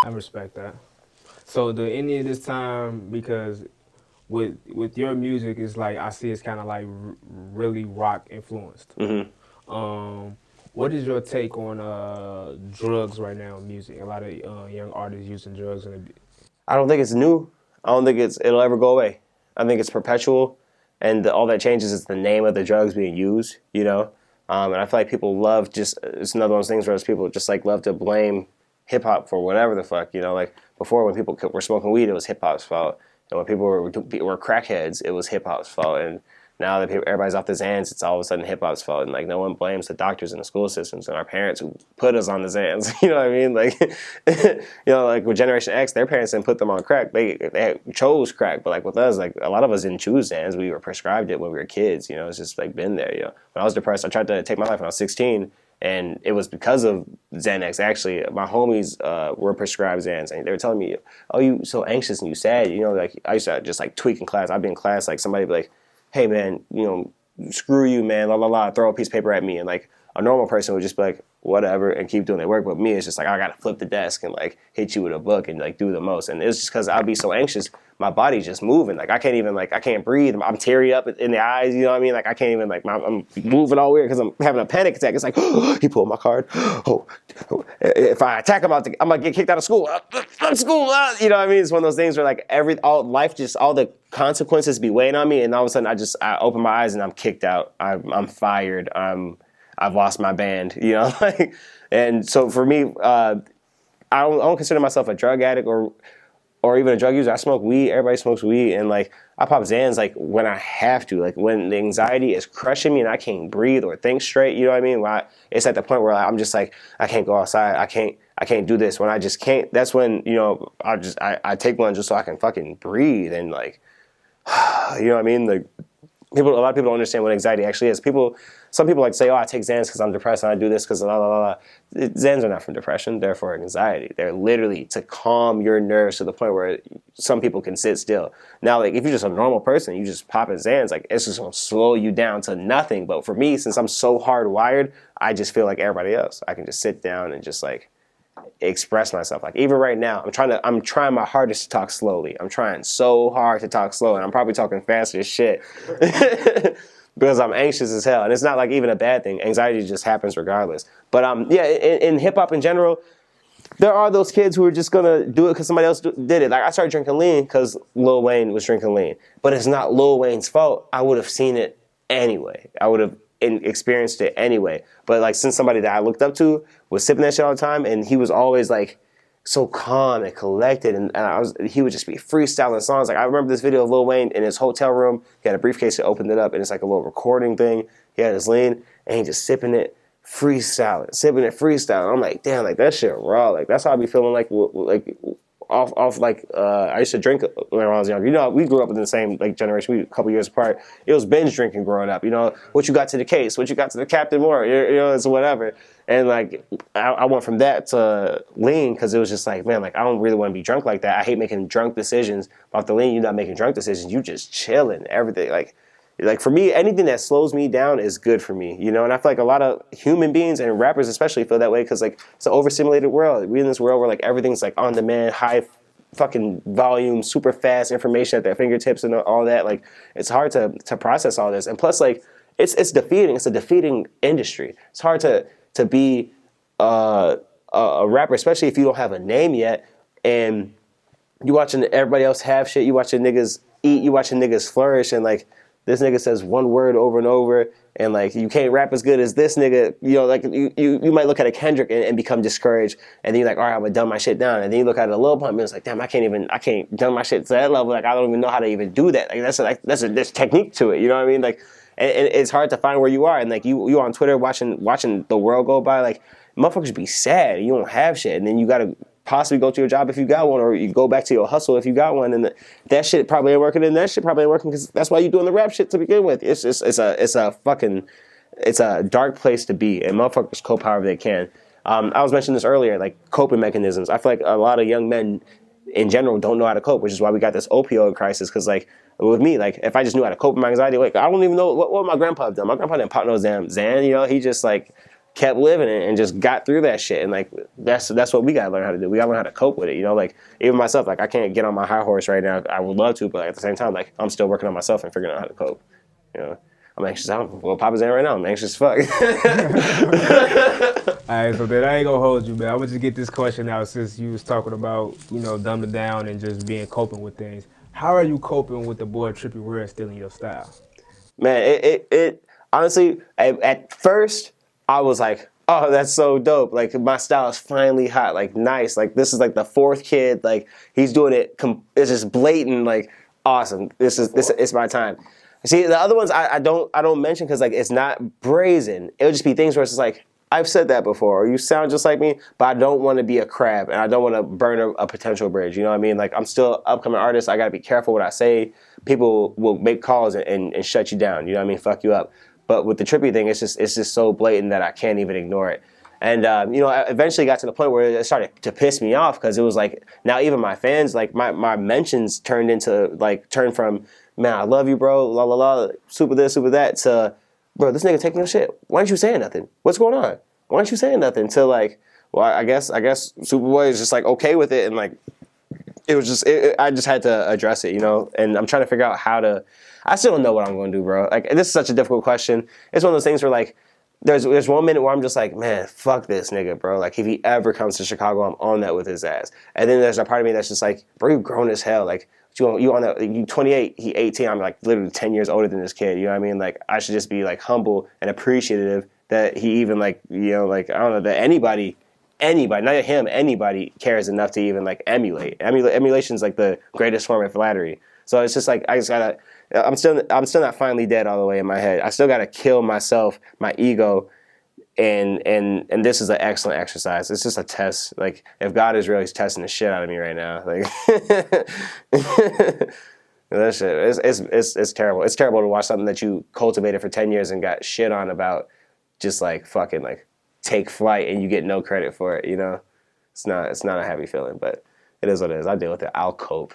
I respect that. So do any of this time, because with your music, it's like I see it's kind of like really rock influenced. Mm-hmm. Um, what is your take on drugs right now in music? A lot of young artists using drugs and I don't think it's new. I don't think it'll ever go away. I think it's perpetual, and all that changes is the name of the drugs being used. And I feel like people love just it's another one of those things where people just like love to blame hip hop for whatever the fuck. Like before when people were smoking weed, it was hip hop's fault, and when people were crackheads, it was hip hop's fault, and now that everybody's off the Xans, it's all of a sudden hip hop's fault, and like no one blames the doctors and the school systems and our parents who put us on the Xans. You know what I mean? Like, like with Generation X, their parents didn't put them on crack; they chose crack. But like with us, like a lot of us didn't choose Xans; we were prescribed it when we were kids. It's just like been there. When I was depressed, I tried to take my life when I was 16. And it was because of Xanax. Actually, my homies were prescribed Xans, and they were telling me, "Oh, you so anxious and you sad." Like I used to just like tweak in class. I'd be in class, like somebody would be like, "Hey man, screw you, man, la la la," throw a piece of paper at me, and like a normal person would just be like, whatever, and keep doing their work. But me, it's just like I gotta flip the desk and like hit you with a book and like do the most. And it's just because I'd be so anxious, my body's just moving. Like I can't breathe. I'm teary up in the eyes. You know what I mean? Like I can't even I'm moving all weird because I'm having a panic attack. It's like he pulled my card. Oh, if I attack him, I'm gonna get kicked out of school. School. You know what I mean? It's one of those things where like all the consequences be weighing on me, and all of a sudden I open my eyes and I'm kicked out. I'm fired. I've lost my band, like, and so for me, I don't consider myself a drug addict or even a drug user. I smoke weed. Everybody smokes weed, and like I pop Xans like when I have to, like when the anxiety is crushing me and I can't breathe or think straight. You know what I mean? It's at the point where I'm just like I can't go outside. I can't do this. When I just can't. That's when I take one just so I can fucking breathe and like you know what I mean? Like a lot of people don't understand what anxiety actually is. Some people like say, "Oh, I take Xans because I'm depressed, and I do this because la la la la." Xans are not from depression; they're for anxiety. They're literally to calm your nerves to the point where some people can sit still. Now, like if you're just a normal person, you just pop in Xans, like it's just gonna slow you down to nothing. But for me, since I'm so hardwired, I just feel like everybody else. I can just sit down and just like express myself. Like even right now, I'm trying my hardest to talk slowly. I'm trying so hard to talk slow, and I'm probably talking fast as shit because I'm anxious as hell. And it's not like even a bad thing. Anxiety just happens regardless. But yeah, in hip hop in general, there are those kids who are just gonna do it because somebody else did it. Like I started drinking lean because Lil Wayne was drinking lean, but it's not Lil Wayne's fault. I would have seen it anyway. I would have experienced it anyway. But like since somebody that I looked up to was sipping that shit all the time, and he was always like so calm and collected, and he would just be freestyling songs. Like I remember this video of Lil Wayne in his hotel room. He had a briefcase, he opened it up, and it's like a little recording thing. He had his lean, and he just sipping it, freestyling. I'm like, damn, like that shit raw. Like that's how I be feeling like off like I used to drink when I was younger. We grew up in the same like generation. We a couple years apart. It was binge drinking growing up. What you got to the case, what you got to the Captain Moore. It's whatever. And like I went from that to lean because it was just like, man, like I don't really want to be drunk like that. I hate making drunk decisions. Off the lean, you're not making drunk decisions. You just chilling, everything. Like for me, anything that slows me down is good for me, And I feel like a lot of human beings and rappers especially feel that way because like it's an overstimulated world. We're in this world where like everything's like on demand, high fucking volume, super fast information at their fingertips and all that. Like it's hard to process all this. And plus like it's defeating. It's a defeating industry. It's hard to be a rapper, especially if you don't have a name yet. And you watching everybody else have shit. You watching niggas eat. You watching niggas flourish. And like this nigga says one word over and over, and like you can't rap as good as this nigga. Like you might look at a Kendrick and become discouraged, and then you're like, all right, I'm gonna dumb my shit down. And then you look at a Lil Pump and it's like, damn, I can't dumb my shit to that level. Like I don't even know how to even do that. Like there's technique to it. You know what I mean? Like, and it's hard to find where you are. And like you on Twitter watching the world go by, like motherfuckers be sad. You don't have shit, and then you gotta possibly go to your job if you got one, or you go back to your hustle if you got one, and that shit probably ain't working, and that shit probably ain't working because that's why you doing the rap shit to begin with. It's a dark place to be, and motherfuckers cope however they can. I was mentioning this earlier, like coping mechanisms. I feel like a lot of young men in general don't know how to cope, which is why we got this opioid crisis. Because like with me, like if I just knew how to cope with my anxiety, like I don't even know what my grandpa done. My grandpa didn't pop no damn Xan, He just like kept living it and just got through that shit. And like that's what we gotta learn how to do. We gotta learn how to cope with it. You know, like even myself, like I can't get on my high horse right now. I would love to, but like, at the same time, like I'm still working on myself and figuring out how to cope. You know, I'm anxious. Well, Papa's in right now. I'm anxious as fuck. All right, so then I ain't gonna hold you, man. I'm gonna just get this question out since you was talking about, dumbing down and just being coping with things. How are you coping with the boy Trippie Redd stealing your style? Man, it honestly, at first, I was like, oh, that's so dope. Like, my style is finally hot. Like, nice. Like, this is like the fourth kid. Like, he's doing it. It's just blatant. Like, awesome. It's my time. See, the other ones I don't mention because like it's not brazen. It'll just be things where it's just like, I've said that before, or you sound just like me, but I don't want to be a crab and I don't want to burn a potential bridge. You know what I mean? Like I'm still an upcoming artist. I got to be careful what I say. People will make calls and shut you down. You know what I mean? Fuck you up. But with the Trippie thing, it's just so blatant that I can't even ignore it. And I eventually got to the point where it started to piss me off because it was like now even my fans, like my mentions turned from, man, I love you, bro, la la la, super this, super that, to, bro, this nigga taking your shit. Why aren't you saying nothing? What's going on? Why aren't you saying nothing? To like, well, I guess Supa Bwe is just like okay with it, and like it was just I just had to address it, and I'm trying to figure out how to. I still don't know what I'm going to do, bro. Like this is such a difficult question. It's one of those things where like there's 1 minute where I'm just like, man, fuck this nigga, bro. Like if he ever comes to Chicago, I'm on that with his ass. And then there's a part of me that's just like, bro, you grown as hell. Like you on that? You 28, he 18. I'm like literally 10 years older than this kid. You know what I mean? Like I should just be like humble and appreciative that he even like like I don't know that anybody, not him, anybody cares enough to even like emulate. Emulation is like the greatest form of flattery. So it's just like I just gotta. I'm still not finally dead all the way in my head. I still gotta kill myself, my ego, and this is an excellent exercise. It's just a test. Like if God is real, He's testing the shit out of me right now. Like that shit. It's terrible. It's terrible to watch something that you cultivated for 10 years and got shit on about just like fucking like take flight and you get no credit for it. It's not a happy feeling, but it is what it is. I deal with it. I'll cope.